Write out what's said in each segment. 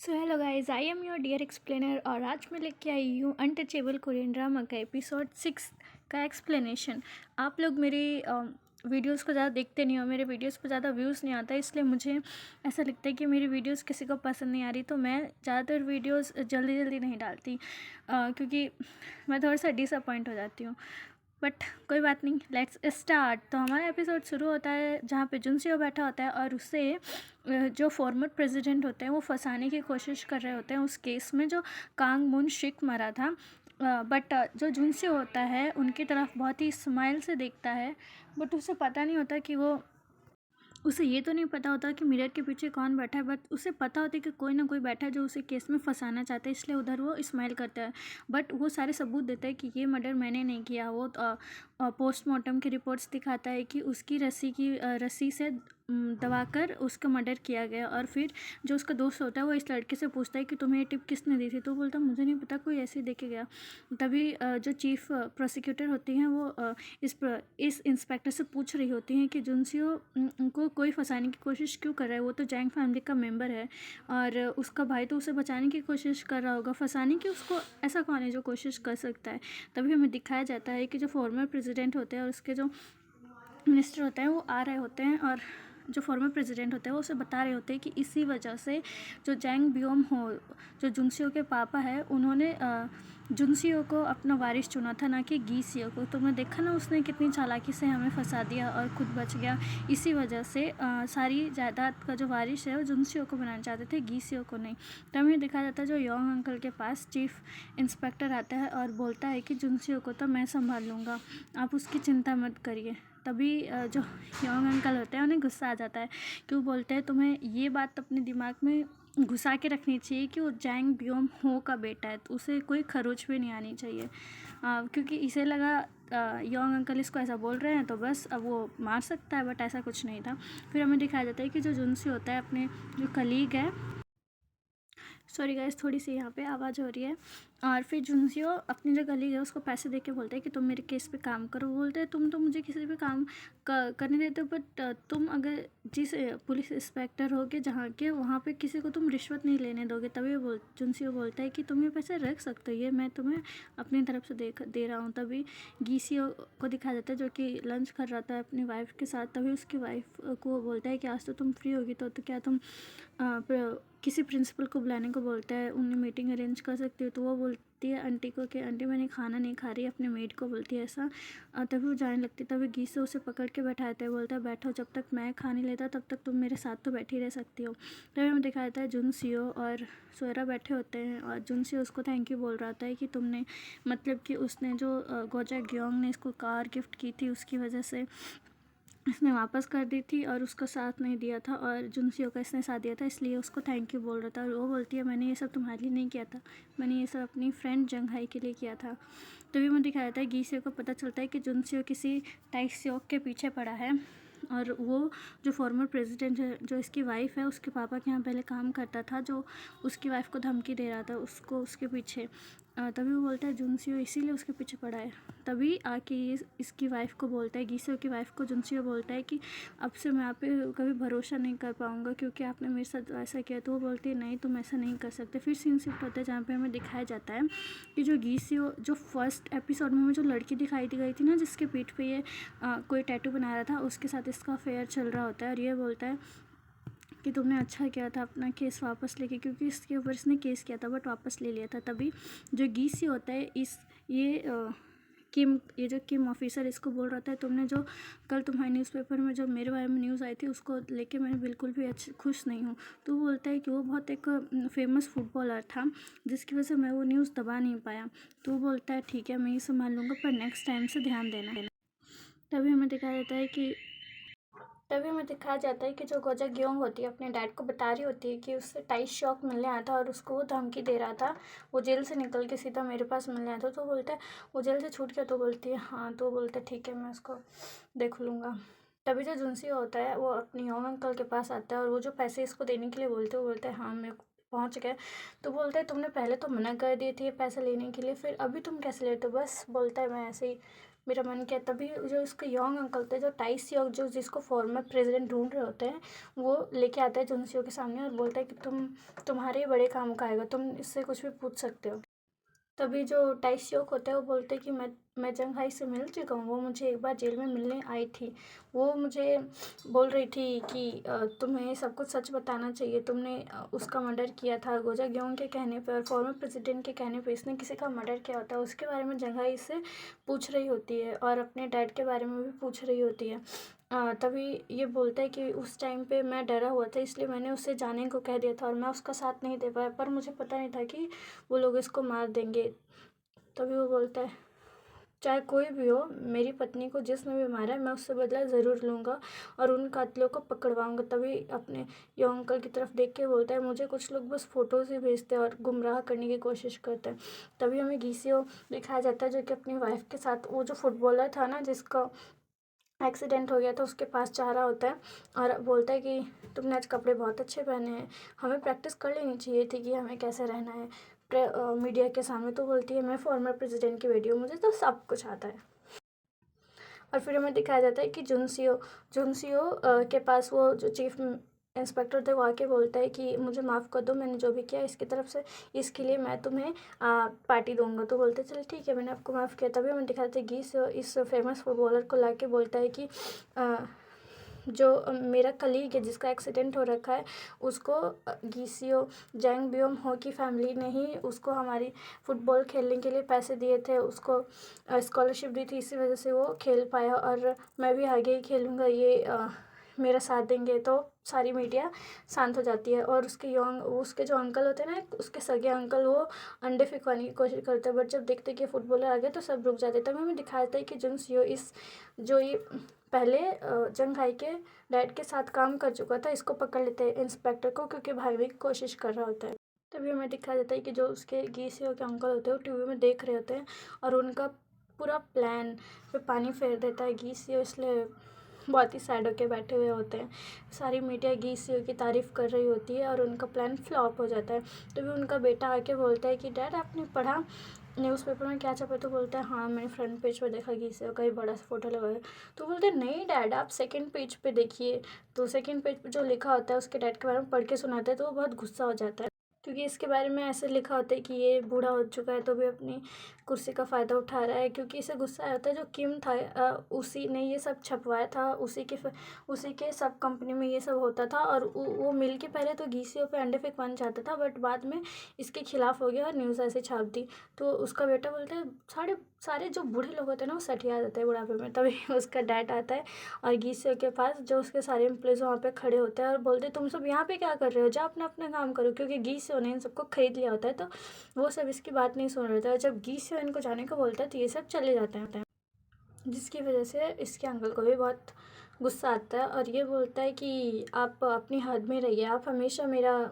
So hello guys, I am your dear explainer और आज मैं लेके आई हूँ अनटचेबल कोरियन ड्रामा का एपिसोड 6 का एक्सप्लेनेशन। आप लोग मेरी वीडियोस को ज़्यादा देखते नहीं हो, मेरे वीडियोस पे ज़्यादा व्यूज़ नहीं आता, इसलिए मुझे ऐसा लगता है कि मेरी वीडियोस किसी को पसंद नहीं आ रही, तो मैं ज़्यादातर वीडियोस जल्दी जल्दी नहीं डालती क्योंकि मैं थोड़ा सा डिसअपॉइंट हो जाती हूँ। बट कोई बात नहीं, लेट्स स्टार्ट। तो हमारा एपिसोड शुरू होता है जहाँ पे जुनसियो बैठा होता है और उससे जो फॉर्मर प्रेसिडेंट होते हैं वो फंसाने की कोशिश कर रहे होते हैं उस केस में जो कांग मुन शिक मरा था। बट जो जुनसियो होता है उनकी तरफ बहुत ही स्माइल से देखता है, बट उसे पता नहीं होता कि वो उसे ये तो नहीं पता होता कि मिरर के पीछे कौन बैठा है, बट उसे पता होता है कि कोई ना कोई बैठा है जो उसे केस में फंसाना चाहता है, इसलिए उधर वो स्माइल करता है। बट वो सारे सबूत देता है कि ये मर्डर मैंने नहीं किया। वो पोस्टमार्टम की रिपोर्ट्स दिखाता है कि उसकी रस्सी से दबाकर उसका मर्डर किया गया। और फिर जो उसका दोस्त होता है वो इस लड़के से पूछता है कि तुम्हें ये टिप किसने दी थी, तो वो बोलता है मुझे नहीं पता, कोई ऐसे ही दे के गया। तभी जो चीफ प्रोसिक्यूटर होती हैं वो इस इंस्पेक्टर से पूछ रही होती हैं कि जुनसियो को कोई फंसाने की कोशिश क्यों कर रहा है, वो तो जैंग फैमिली का मेंबर है और उसका भाई तो उसे बचाने की कोशिश कर रहा होगा, फंसाने की उसको ऐसा कौन है जो कोशिश कर सकता है। तभी हमें दिखाया जाता है कि जो फॉर्मर प्रेसिडेंट होते हैं और उसके जो मिनिस्टर होते हैं वो आ रहे होते हैं और जो फॉर्मर प्रेसिडेंट होते हैं वो उसे बता रहे होते हैं कि इसी वजह से जो जैंग बियोम हो, जो जुनसियो के पापा है, उन्होंने जुनसियो को अपना वारिस चुना था, ना कि गीसियो को। तुमने देखा ना उसने कितनी चालाकी से हमें फंसा दिया और खुद बच गया। इसी वजह से सारी जायदाद का जो वारिस है वो जुनसियो को बनाना चाहते थे, गीसियो को नहीं। तो हमें दिखाया जाता है जो योंग अंकल के पास चीफ इंस्पेक्टर आता है और बोलता है कि जुनसियो को तो मैं संभाल लूँगा, आप उसकी चिंता मत करिए। तभी जो योंग अंकल होते हैं उन्हें गुस्सा आ जाता है, क्यों बोलते हैं तुम्हें ये बात अपने दिमाग में घुसा के रखनी चाहिए कि वो जैंग बियोम हो का बेटा है, तो उसे कोई खरोच भी नहीं आनी चाहिए। क्योंकि इसे लगा योंग अंकल इसको ऐसा बोल रहे हैं तो बस अब वो मार सकता है, बट ऐसा कुछ नहीं था। फिर हमें दिखाया जाता है कि जो जुनसी होता है अपने जो कलीग है, सॉरी गाइस थोड़ी सी यहाँ पे आवाज़ हो रही है, और फिर जुनसियो अपनी जो कलीग है उसको पैसे दे के बोलते हैं कि तुम मेरे केस पे काम करो। वो बोलते हैं तुम तो मुझे किसी भी काम करने देते हो, बट तुम अगर जिस पुलिस इंस्पेक्टर होगे जहाँ के, वहाँ पे किसी को तुम रिश्वत नहीं लेने दोगे। तभी जुनसियो बोलता है कि तुम ये पैसे रख सकते हो, ये मैं तुम्हें अपनी तरफ से दे रहा हूँ। तभी गीसियो को दिखाया जाता है जो कि लंच कर रहा था अपनी वाइफ के साथ। तभी उसकी वाइफ को वो बोलता है कि आज तो तुम फ्री होगी, तो क्या तुम किसी प्रिंसिपल को बुलाने को बोलता है, उन्हें मीटिंग अरेंज कर सकती हो। तो वो बोलती है आंटी को कि आंटी मैंने खाना नहीं खा रही, अपने मेड को बोलती है ऐसा। तभी वो जाने लगती है। तभी गीसे उसे पकड़ के बैठाता है, बोलता है बैठो, जब तक मैं खा नहीं लेता तब तक तुम मेरे साथ तो बैठी रह सकती हो। तभी हमें दिखाया जाता है जुनसियो और सोयरा बैठे होते हैं और जुनसियो उसको थैंक यू बोल रहा था कि तुमने, मतलब कि उसने जो गोजा ग्योंग ने इसको कार गिफ्ट की थी उसकी वजह से इसने वापस कर दी थी और उसका साथ नहीं दिया था, और जुनसियो का इसने साथ दिया था, इसलिए उसको थैंक यू बोल रहा था। और वो बोलती है मैंने ये सब तुम्हारे लिए नहीं किया था, मैंने ये सब अपनी फ्रेंड जंगहाई के लिए किया था। तभी मैं दिखाया था गीसियो को पता चलता है कि जुनसियो किसी टाइक्सियोक के पीछे पड़ा है, और वो जो फॉर्मर प्रेसिडेंट है, जो इसकी वाइफ है, उसके पापा के यहाँ पहले काम करता था, जो उसकी वाइफ को धमकी दे रहा था उसको उसके पीछे। तभी वो बोलता है जुनसियो इसीलिए उसके पीछे पड़ा है। तभी आके ये इसकी वाइफ को बोलता है, गीसियो की वाइफ को जुनसियो बोलता है कि अब से मैं आप पे कभी भरोसा नहीं कर पाऊँगा क्योंकि आपने मेरे साथ ऐसा किया। तो वो बोलती है नहीं तुम ऐसा नहीं कर सकते। फिर सीन शिफ्ट होता है जहाँ पे हमें दिखाया जाता है कि जो गीसियो, जो फर्स्ट एपिसोड में हमें जो लड़की दिखाई दी गई थी ना जिसके पीठ पे ये कोई टैटू बना रहा था, उसके साथ इसका अफेयर चल रहा होता है। और ये बोलता है कि तुमने अच्छा किया था अपना केस वापस लेके, क्योंकि इसके ऊपर इसने केस किया था बट वापस ले लिया था। तभी जो गीसी होता है ये जो किम ऑफिसर इसको बोल रहा था तुमने जो कल तुम्हारे न्यूज़पेपर में जो मेरे बारे में न्यूज़ आई थी उसको लेके मैं बिल्कुल भी खुश नहीं हूँ। तो वो बोलता है कि वो बहुत एक फेमस फुटबॉलर था जिसकी वजह से मैं वो न्यूज़ दबा नहीं पाया। तो वो बोलता है ठीक है मैं ये संभाल लूँगा, पर नेक्स्ट टाइम से ध्यान देना। तभी हमें दिखाया जाता है कि तभी हमें दिखाया जाता है कि जो गोजा ग्योंग होती है अपने डैड को बता रही होती है कि उससे टाइस शॉक मिलने आया था और उसको वो धमकी दे रहा था, वो जेल से निकल के सीधा मेरे पास मिलने आया था। तो बोलता है वो जेल से छूट गया, तो बोलती है हाँ। तो बोलता है ठीक है मैं उसको देख लूँगा। तभी जो जुनसी होता है वो अपनी योंग अंकल के पास आता है और वो जो पैसे इसको देने के लिए बोलते हैं वो बोलते हैं हाँ मेरे को पहुँच गए। तो बोलता है तुमने पहले तो मना कर दिए थे ये पैसे लेने के लिए, फिर अभी तुम कैसे लेते हो। बस बोलता है मैं ऐसे ही मेरा मन किया। तभी जो उसके यंग अंकल थे, जो टाई सियोक, जो जिसको फॉर्मर प्रेसिडेंट ढूंढ रहे होते हैं, वो लेके आता है जुनसियो के सामने और बोलता है कि तुम्हारे बड़े काम का आएगा, तुम इससे कुछ भी पूछ सकते हो। तभी जो टाइसियोक होता है वो बोलते हैं कि मैं जंघाई से मिल चुका हूँ, वो मुझे एक बार जेल में मिलने आई थी। वो मुझे बोल रही थी कि तुम्हें सब कुछ सच बताना चाहिए, तुमने उसका मर्डर किया था गोजा ग्योंग के कहने पे और फॉर्मर प्रेसिडेंट के कहने पे इसने किसी का मर्डर किया होता है। उसके बारे में जंघाई इससे पूछ रही होती है और अपने डैड के बारे में भी पूछ रही होती है। तभी ये बोलता है कि उस टाइम पे मैं डरा हुआ था, इसलिए मैंने उसे जाने को कह दिया था और मैं उसका साथ नहीं दे पाया, पर मुझे पता नहीं था कि वो लोग इसको मार देंगे। तभी वो बोलता है, चाहे कोई भी हो, मेरी पत्नी को जिसने भी मारा है मैं उससे बदला ज़रूर लूँगा और उन कातिलों को पकड़वाऊँगा। तभी अपने यो अंकल की तरफ देख के बोलता है, मुझे कुछ लोग बस फ़ोटोज़ ही भेजते हैं और गुमराह करने की कोशिश करते हैं। तभी हमें घीसियो दिखाया जाता है, जो कि अपनी वाइफ के साथ, वो जो फुटबॉलर था ना जिसका एक्सीडेंट हो गया था, उसके पास जा रहा होता है और बोलता है कि तुमने आज कपड़े बहुत अच्छे पहने हैं, हमें प्रैक्टिस कर लेनी चाहिए थी कि हमें कैसे रहना है मीडिया के सामने। तो बोलती है, मैं फॉर्मर प्रेसिडेंट की बेटी हूँ, मुझे तो सब कुछ आता है। और फिर हमें दिखाया जाता है कि जुनसियो के पास वो जो चीफ इंस्पेक्टर थे वो आके बोलता है कि मुझे माफ़ कर दो, मैंने जो भी किया इसकी तरफ से, इसके लिए मैं तुम्हें पार्टी दूंगा। तो बोलते चल ठीक है, मैंने आपको माफ़ किया। तभी हमें दिखाते हैं गीस इस फेमस फुटबॉलर को ला के बोलता है कि जो मेरा कलीग है जिसका एक्सीडेंट हो रखा है, उसको गीसियो जैंग बियोम हो की फैमिली ने ही उसको हमारी फुटबॉल खेलने के लिए पैसे दिए थे, उसको स्कॉलरशिप दी थी, इसी वजह से वो खेल पाया और मैं भी आगे ही खेलूँगा, ये मेरा साथ देंगे। तो सारी मीडिया शांत हो जाती है और उसके जो अंकल होते हैं ना, उसके सगे अंकल, वो अंडे फेंकवाने की कोशिश करते हैं, बट जब देखते कि फुटबॉलर आ गए तो सब रुक जाते हैं। तब हमें दिखाया जाता है कि जुनसियो जो ये पहले जंग हाई के डैड के साथ काम कर चुका था, इसको पकड़ लेते हैं इंस्पेक्टर को, क्योंकि भागने की कोशिश कर रहा होता है। तभी हमें दिखाया जाता है कि जो उसके गीसियो के अंकल होते हैं वो टीवी में देख रहे होते हैं और उनका पूरा प्लान पे पानी फेर देता है गीसियो, इसलिए बहुत ही सैड होके बैठे हुए होते हैं। सारी मीडिया गीसियो की तारीफ़ कर रही होती है और उनका प्लान फ्लॉप हो जाता है। तभी उनका बेटा आके बोलता है कि डैड, आपने पढ़ा न्यूज़पेपर में क्या छपा? तो बोलता है, हाँ मैंने फ्रंट पेज पर देखा गीसियो का ही बड़ा सा फोटो लगा है। तो बोलते हैं, नहीं डैड, आप सेकंड पेज पे देखिए। तो सेकंड पेज पे जो लिखा होता है उसके डैड के बारे में पढ़ के सुनाता है, तो वो बहुत गुस्सा हो जाता है, क्योंकि इसके बारे में ऐसे लिखा होता है कि ये बूढ़ा हो चुका है तो भी अपनी कुर्सी का फ़ायदा उठा रहा है, क्योंकि इसे गुस्सा आया होता है जो किम था, उसी ने ये सब छपवाया था, उसी के सब कंपनी में ये सब होता था और वो मिल के पहले तो घीसियों पे अंडे फेंकवाना चाहता था, बट बाद में इसके खिलाफ हो गया और न्यूज़ ऐसे छाप दी। तो उसका बेटा बोलता है, सारे सारे जो बूढ़े लोग होते हैं ना वो सठिया जाते हैं बुढ़ापे में। तभी उसका डैड आता है और घीसियों के पास, जो उसके सारे एम्प्लॉयज़ वहाँ पे खड़े होते हैं और बोलते हैं, तुम सब यहाँ पे क्या कर रहे हो, जाओ अपना अपना काम करो, क्योंकि घीसियों ने इन सबको खरीद लिया होता है। तो वो सब इसकी बात नहीं सुन रहे थे और जब घीसियों इनको जाने को बोलता है तो ये सब चले जाते हैं, जिसकी वजह से इसके अंकल को भी बहुत गुस्सा आता है और ये बोलता है कि आप अपनी हद में रहिए, आप हमेशा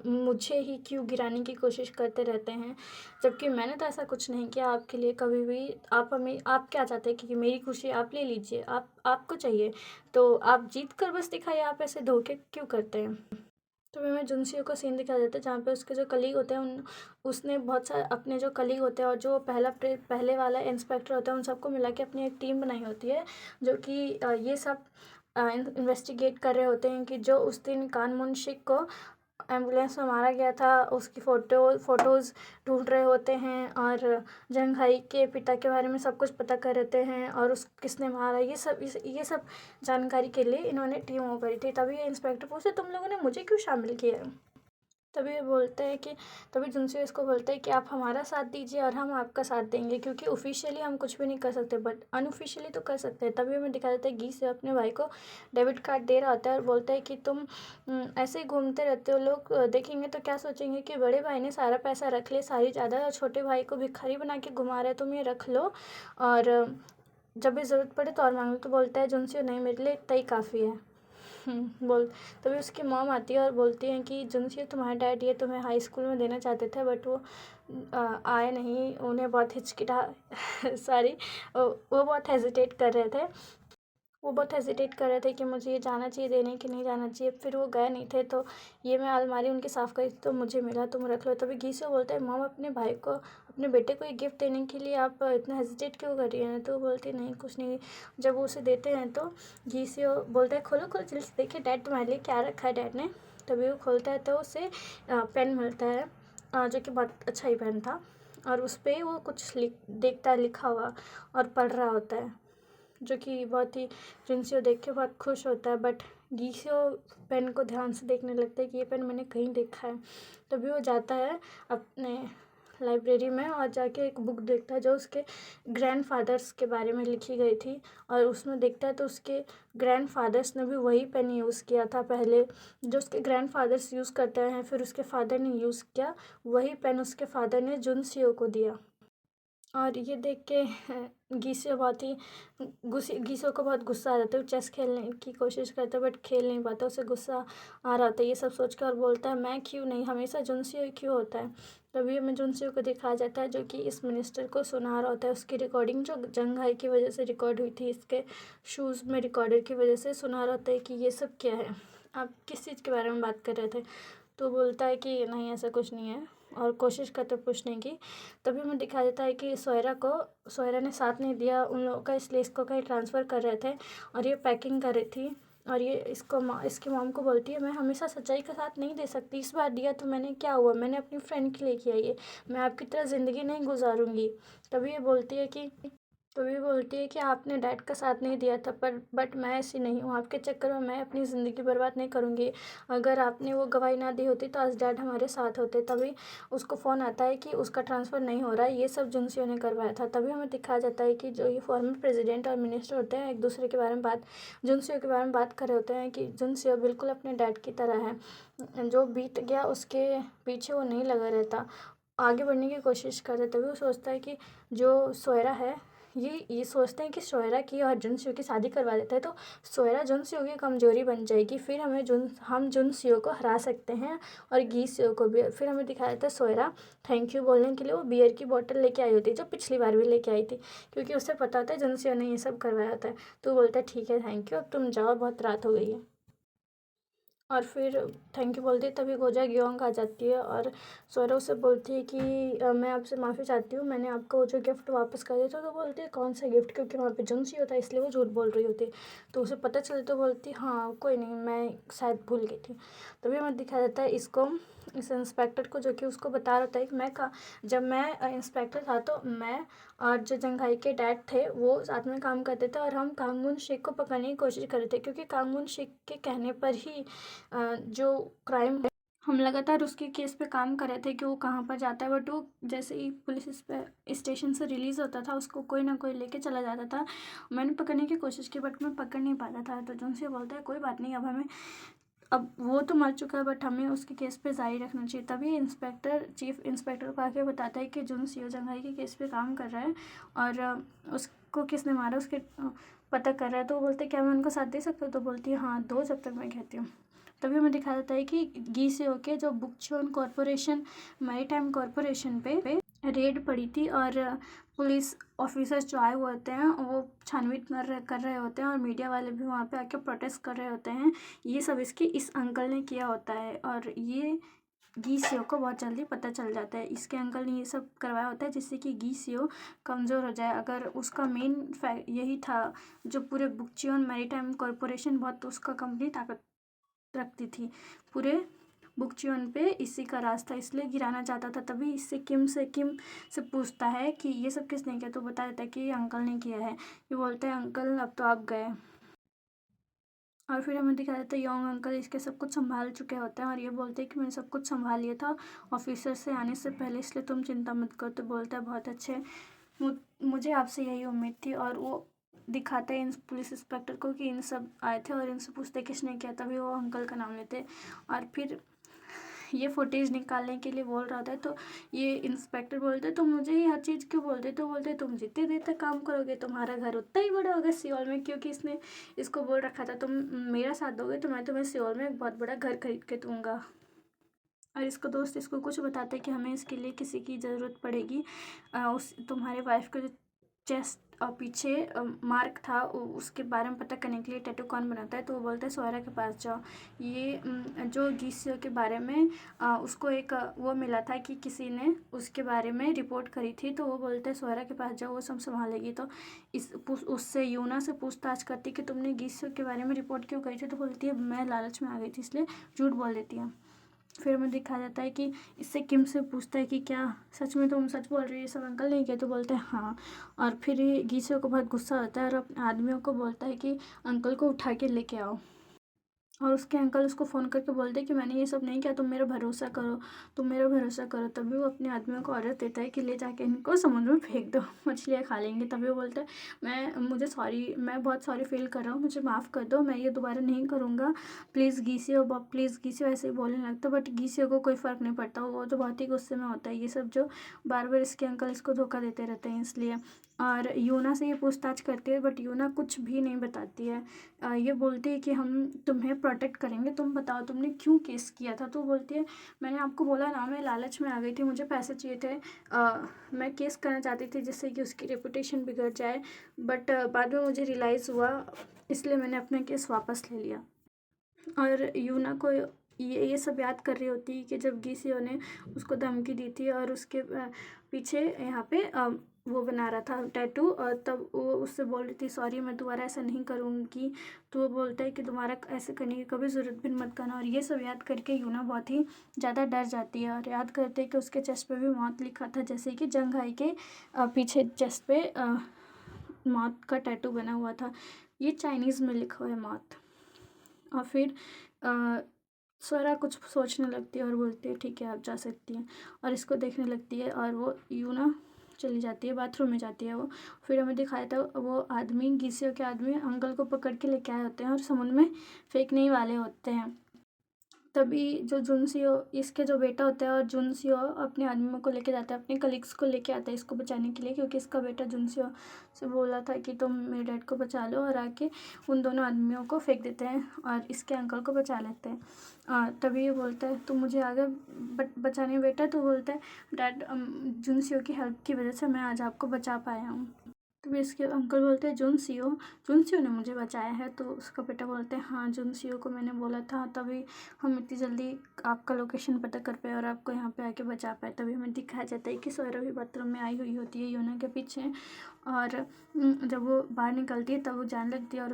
मुझे ही क्यों गिराने की कोशिश करते रहते हैं, जबकि मैंने तो ऐसा कुछ नहीं किया आपके लिए कभी भी। आप क्या चाहते हैं कि मेरी खुशी आप ले लीजिए, आपको चाहिए तो आप जीत कर बस दिखाइए, आप ऐसे धोखे क्यों करते हैं। तो हमें जुनसियो का सीन दिखाया जाता है जहाँ पे उसके जो कलीग होते हैं उसने बहुत सारे अपने जो कलीग होते हैं और जो पहले वाला इंस्पेक्टर होता है उन सबको मिला के अपनी एक टीम बनाई होती है, जो कि ये सब इन्वेस्टिगेट कर रहे होते हैं कि जो उस दिन कान मुनशिक को एम्बुलेंस में मारा गया था उसकी फ़ोटोज़ ढूंढ रहे होते हैं और जंग हाई के पिता के बारे में सब कुछ पता कर रहते हैं और उस किसने मारा, ये सब जानकारी के लिए इन्होंने टीम वो करी थी। तभी ये इंस्पेक्टर पूछते, तुम लोगों ने मुझे क्यों शामिल किया है? तभी ये बोलते हैं कि तभी जुनसे इसको बोलते हैं कि आप हमारा साथ दीजिए और हम आपका साथ देंगे, क्योंकि ऑफिशियली हम कुछ भी नहीं कर सकते बट अनऑफिशियली तो कर सकते हैं। तभी हमें दिखा देता है गीस अपने भाई को डेबिट कार्ड दे रहा होता है और बोलता है कि तुम ऐसे ही घूमते रहते हो, लोग देखेंगे तो क्या सोचेंगे कि बड़े भाई ने सारा पैसा रख लिया, सारी ज़्यादा, और छोटे भाई को भिखारी बना के घुमा रहे, तुम ये रख लो और जब भी ज़रूरत पड़े तो और मांग लो। तो बोलता है जुनसे, नहीं मेरे लिए इतना ही काफ़ी है। बोल तभी उसकी मॉम आती है और बोलती हैं कि जुनसी, तुम्हारे डैड ये तुम्हें हाई स्कूल में देना चाहते थे बट वो आए नहीं, उन्हें बहुत हिचकिटा सॉरी, वो बहुत हेजिटेट कर रहे थे। वो बहुत हेजिटेट कर रहे थे कि मुझे ये जाना चाहिए देने कि नहीं जाना चाहिए। फिर वो गए नहीं थे, तो ये मैं अलमारी उनकी साफ़ करी तो मुझे मिला, तुम रख लो। तभी घीसो बोलता है, मॉम अपने भाई को, अपने बेटे को एक गिफ्ट देने के लिए आप इतना हेजिटेट क्यों कर रही हैं? तो बोलती नहीं कुछ नहीं। जब वो उसे देते हैं तो घीसो बोलता है, खोलो खोलो जल्दी से, देखिए डैड तुम्हारे लिए क्या रखा है डैड ने। तभी वो खोलता है तो उसे पेन मिलता है, जो कि बहुत अच्छा ही पेन था, और उस पर वो कुछ देखता है लिखा हुआ और पढ़ रहा होता है, जो कि बहुत ही जिनसे देख के बहुत खुश होता है। बट गीसियो पेन को ध्यान से देखने लगता है कि ये पेन मैंने कहीं देखा है। तभी वो जाता है अपने लाइब्रेरी में और जाके एक बुक देखता है जो उसके ग्रैंडफादर्स के बारे में लिखी गई थी, और उसमें देखता है तो उसके ग्रैंडफादर्स ने भी वही पेन यूज़ किया था पहले, जो उसके ग्रैंडफादर्स यूज़ करते हैं फिर उसके फादर ने यूज़ किया, वही पेन उसके फादर ने जुनसियो को दिया। और ये देख के गीसो बहुत ही गीसो को बहुत गुस्सा आ जाता है। वो चेस खेलने की कोशिश करता है बट खेल नहीं पाता, उसे गुस्सा आ रहा होता है ये सब सोच कर, और बोलता है मैं क्यों नहीं, हमेशा जुनसियो ही क्यों होता है। तभी हमें जुनसियो को दिखाया जाता है जो कि इस मिनिस्टर को सुना रहा होता है, उसकी रिकॉर्डिंग जो जंघाई की वजह से रिकॉर्ड हुई थी, इसके शूज़ में रिकॉर्डर की वजह से सुना रहा होता है कि ये सब क्या है, आप किस चीज़ के बारे में बात कर रहे थे। तो बोलता है कि नहीं ऐसा कुछ नहीं है, और कोशिश करते पूछने की। तभी हमें दिखाया जाता है कि सोयरा ने साथ नहीं दिया उन लोगों का, इसलिए इसको कहीं ट्रांसफ़र कर रहे थे और ये पैकिंग कर रही थी, और ये इसकी मॉम को बोलती है मैं हमेशा सच्चाई का साथ नहीं दे सकती, इस बार दिया तो मैंने क्या हुआ, मैंने अपनी फ्रेंड के लिए किया ये, मैं आपकी तरह ज़िंदगी नहीं गुजारूंगी। तभी ये बोलती है कि आपने डैड का साथ नहीं दिया था, पर बट मैं ऐसी नहीं हूँ, आपके चक्कर में मैं अपनी ज़िंदगी बर्बाद नहीं करूँगी। अगर आपने वो गवाही ना दी होती तो आज डैड हमारे साथ होते। तभी उसको फ़ोन आता है कि उसका ट्रांसफ़र नहीं हो रहा है, ये सब जुनसियो ने करवाया था। तभी हमें दिखाया जाता है कि जो ये फॉर्मर प्रेसिडेंट और मिनिस्टर होते हैं एक दूसरे के बारे में जुनसियो के बारे में बात कर रहे होते हैं कि जुनसियो बिल्कुल अपने डैड की तरह है, जो बीत गया उसके पीछे वो नहीं लगा रहता, आगे बढ़ने की कोशिश करता है। तभी वो सोचता है कि जो सोयरा है, ये सोचते हैं कि सोयरा की और जुनसियो की शादी करवा देता है तो सोयरा जुनसियो की कमज़ोरी बन जाएगी, फिर हम जुनसियो को हरा सकते हैं और गीसियो को भी। फिर हमें दिखाया जाता है सोयरा थैंक यू बोलने के लिए वो बियर की बोतल लेके आई होती है, जो पिछली बार भी लेके आई थी, क्योंकि उसे पता होता है जुनसियो ने ये सब करवाया होता है। तो बोलता है ठीक है थैंक यू, अब तुम जाओ, बहुत रात हो गई है। और फिर थैंक यू बोलती है, तभी गोजा गियोंग आ जाती है और सोयरा उससे बोलती है कि मैं आपसे माफ़ी चाहती हूँ, मैंने आपको वो जो गिफ्ट वापस कर दिया था। तो बोलती है कौन सा गिफ्ट, क्योंकि वहाँ पे जुनसी होता है इसलिए वो झूठ बोल रही होती है। तो उसे पता चले तो बोलती हाँ कोई नहीं, मैं शायद भूल गई थी। तभी हमें दिखाया जाता है इसको, इस इंस्पेक्टर को, जो कि उसको बता रहा होता है कि जब मैं इंस्पेक्टर था तो मैं और जो जंघाई के डैड थे वो साथ में काम करते थे, और हम कांगून शेख को पकड़ने की कोशिश कर रहे थे, क्योंकि कांगून शेख के कहने पर ही जो क्राइम है, हम लगातार उसके केस पे काम कर रहे थे कि वो कहाँ पर जाता है। बट वो जैसे ही पुलिस इस पे स्टेशन से रिलीज़ होता था उसको कोई ना कोई लेके चला जाता था। मैंने पकड़ने की कोशिश की बट मैं पकड़ नहीं पाता था। तो जुनसे बोलता है कोई बात नहीं, अब वो तो मर चुका है बट हमें उसके केस पे जारी रखना चाहिए। तभी चीफ इंस्पेक्टर को आके बताता है कि जुनसियो जंघाई के केस पे काम कर रहा है और उसको किसने मारा उसके पता कर रहा है। तो वो बोलते क्या मैं उनको साथ दे सकता हूँ? तो बोलती है हाँ दो, जब तक मैं कहती हूँ। तभी हमें दिखाया जाता है कि गीसियो के जो बुकचोन कॉरपोरेशन मैरीटाइम कॉरपोरेशन पे रेड पड़ी थी, और पुलिस ऑफिसर्स जो आए हुए होते हैं वो छानबीन कर रहे होते हैं, और मीडिया वाले भी वहाँ पे आके प्रोटेस्ट कर रहे होते हैं। ये सब इस अंकल ने किया होता है, और ये गीसियो को बहुत जल्दी पता चल जाता है, इसके अंकल ने ये सब करवाया होता है जिससे कि गीसियो कमज़ोर हो जाए। अगर उसका मेन फैक्ट यही था, जो पूरे बुकचियोन मैरीटाइम कॉरपोरेशन बहुत उसका कंपनी ताकत रखती थी, पूरे बुकचियोन पे इसी का राज था, इसलिए गिराना चाहता था। तभी किम से पूछता है कि ये सब किसने किया, तो बता देता है कि ये अंकल ने किया है। ये बोलते हैं अंकल अब तो आप गए। और फिर हमें दिखाया जाता है योंग अंकल इसके सब कुछ संभाल चुके होते हैं, और ये बोलते हैं कि मैंने सब कुछ संभाल लिया था ऑफिसर से आने से पहले, इसलिए तुम चिंता मत करो। तो बोलता है बहुत अच्छे, मुझे आपसे यही उम्मीद थी। और वो दिखाते हैं इन पुलिस इंस्पेक्टर को कि इन सब आए थे और इनसे पूछते किसने किया, तभी वो अंकल का नाम लेते। और फिर ये फुटेज निकालने के लिए बोल रहा था, तो ये इंस्पेक्टर बोलते तुम मुझे ही हर चीज़ क्यों बोलते, तो बोलते तुम जितने देर तक काम करोगे तुम्हारा घर उतना ही बड़ा होगा सियोल में, क्योंकि इसने इसको बोल रखा था तुम मेरा साथ दोगे तो मैं तुम्हें सियोल में एक बहुत बड़ा घर खरीद के दूंगा। और इसको दोस्त इसको कुछ बताते कि हमें इसके लिए किसी की ज़रूरत पड़ेगी, उस तुम्हारे वाइफ को जो चेस्ट और पीछे मार्क था, उसके बारे में पता करने के लिए टैटू कौन बनाता है। तो वो बोलता है सोयरा के पास जाओ। ये जो गीसियो के बारे में उसको एक वो मिला था कि किसी ने उसके बारे में रिपोर्ट करी थी। तो वो बोलता है सोयरा के पास जाओ, वो सब संभालेगी। तो उससे यूना से पूछताछ करती कि तुमने गीसियो के बारे में रिपोर्ट क्यों करी थी। तो बोलती है मैं लालच में आ गई थी, इसलिए झूठ बोल देती है। फिर हमें दिखाया जाता है कि इससे किम से पूछता है कि क्या सच में तुम सच बोल रही हो, ये सब अंकल नहीं किया। तो बोलते हैं हाँ। और फिर ये गीसियो को बहुत गुस्सा होता है और अपने आदमियों को बोलता है कि अंकल को उठा के लेके आओ। और उसके अंकल उसको फ़ोन करके बोलते हैं कि मैंने ये सब नहीं किया, तुम मेरा भरोसा करो, तुम मेरा भरोसा करो। तभी वो अपने आदमियों को ऑर्डर देता है कि ले जाके इनको समुद्र में फेंक दो, मछलियाँ खा लेंगे। तभी वो बोलता है मैं बहुत सॉरी फील कर रहा हूँ, मुझे माफ़ कर दो, मैं ये दोबारा नहीं करूँगा, प्लीज़ गीसियो, प्लीज़ गीसियो, ऐसे ही बोलने लगता। बट गीसियो को कोई फ़र्क नहीं पड़ता, वो तो बहुत ही गुस्से में होता है। ये सब जो बार बार इसके अंकल इसको धोखा देते रहते हैं इसलिए। और यूना से ये पूछताछ करती है बट यूना कुछ भी नहीं बताती है। ये बोलती है कि हम तुम्हें प्रोटेक्ट करेंगे, तुम बताओ तुमने क्यों केस किया था। तो बोलती है मैंने आपको बोला ना, मैं लालच में आ गई थी, मुझे पैसे चाहिए थे, मैं केस करना चाहती थी जिससे कि उसकी रेपुटेशन बिगड़ जाए। बट बाद में मुझे रियलाइज़ हुआ, इसलिए मैंने अपना केस वापस ले लिया। और यूना को ये सब याद कर रही होती है कि जब गीसियो ने उसको धमकी दी थी और उसके पीछे यहाँ पे वो बना रहा था टैटू, और तब वो उससे बोल रही थी सॉरी मैं दोबारा ऐसा नहीं करूँगी। तो वो बोलता है कि तुम्हारा ऐसे करने की कभी ज़रूरत भी मत करना। और ये सब याद करके यूना बहुत ही ज़्यादा डर जाती है और याद करते हैं कि उसके चेस्ट पे भी मौत लिखा था, जैसे कि जंग हाई के पीछे चेस्ट पे मौत का टैटू बना हुआ था। ये चाइनीज़ में लिखा हुआ है मौत। और फिर स्वरा कुछ सोचने लगती है और बोलती है ठीक है आप जा सकती हैं, और इसको देखने लगती है। और वो यूना चली जाती है, बाथरूम में जाती है वो। फिर हमें दिखाया था वो आदमी, गीसियो के आदमी अंकल को पकड़ के लेके आए होते हैं और समुद्र में फेंकने ही वाले होते हैं। तभी जो जुनसियो, इसके जो बेटा होता है, और जुनसियो अपने आदमियों को लेके जाता है, अपने कलीग्स को लेके आता है इसको बचाने के लिए, क्योंकि इसका बेटा जुनसियो से बोला था कि तुम मेरे डैड को बचा लो, और आके उन दोनों आदमियों को फेंक देते हैं और इसके अंकल को बचा लेते हैं। तभी ये बोलता है तुम मुझे आगे बचाने बेटा। तो बोलता है डैड जुनसियो की हेल्प की वजह से मैं आज आपको बचा पाया हूँ। तभी इसके अंकल बोलते हैं जुनसियो ने मुझे बचाया है। तो उसका बेटा बोलता है हाँ जुनसियो को मैंने बोला था, तभी हम इतनी जल्दी आपका लोकेशन पता कर पाए और आपको यहाँ पे आके बचा पाए। तभी हमें दिखाया जाता है कि सोयरा भी बाथरूम में आई हुई होती है यूना के पीछे, और जब वो बाहर निकलती है तब वो जाने लगती है और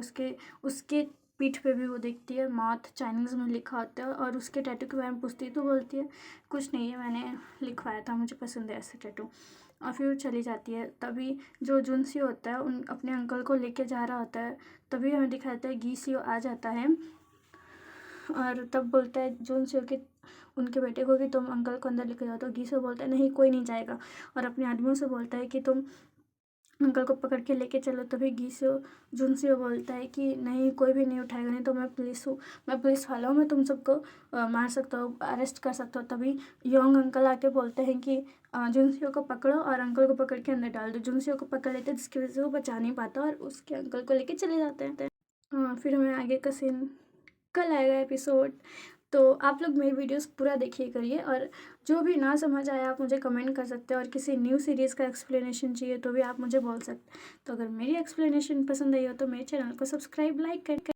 उसके पीठ पे भी वो देखती है मौत चाइनीज़ में लिखा होता है, और उसके टैटू के बारे में पूछती है। तो बोलती है कुछ नहीं है, मैंने लिखवाया था, मुझे पसंद है ऐसे टैटू। और फिर वो चली जाती है। तभी जो जुनसियो होता है उन अपने अंकल को लेके जा रहा होता है, तभी हमें दिखाता है गीसियो आ जाता है और तब बोलता है जुनसियो के उनके बेटे को कि तुम अंकल को अंदर लेके जाओ। तो गीसियो बोलता है नहीं कोई नहीं जाएगा, और अपने आदमियों से बोलता है कि तुम अंकल को पकड़ के लेके चलो। तभी जुनसियो बोलता है कि नहीं कोई भी नहीं उठाएगा, नहीं तो मैं पुलिस हूँ, मैं पुलिस वाला हूँ, मैं तुम सबको मार सकता हूँ, अरेस्ट कर सकता हूँ। तभी योंग अंकल आके बोलते हैं कि जुनसियो को पकड़ो और अंकल को पकड़ के अंदर डाल दो। जुनसियो को पकड़ लेते हैं जिसकी वजह से वो बचा नहीं पाता और उसके अंकल को लेके चले जाते हैं। फिर हमें आगे का सीन कल आएगा एपिसोड। तो आप लोग मेरी वीडियोस पूरा देखिए करिए, और जो भी ना समझ आया आप मुझे कमेंट कर सकते हैं, और किसी न्यू सीरीज़ का एक्सप्लेनेशन चाहिए तो भी आप मुझे बोल सकते हैं। तो अगर मेरी एक्सप्लेनेशन पसंद आई हो तो मेरे चैनल को सब्सक्राइब लाइक कर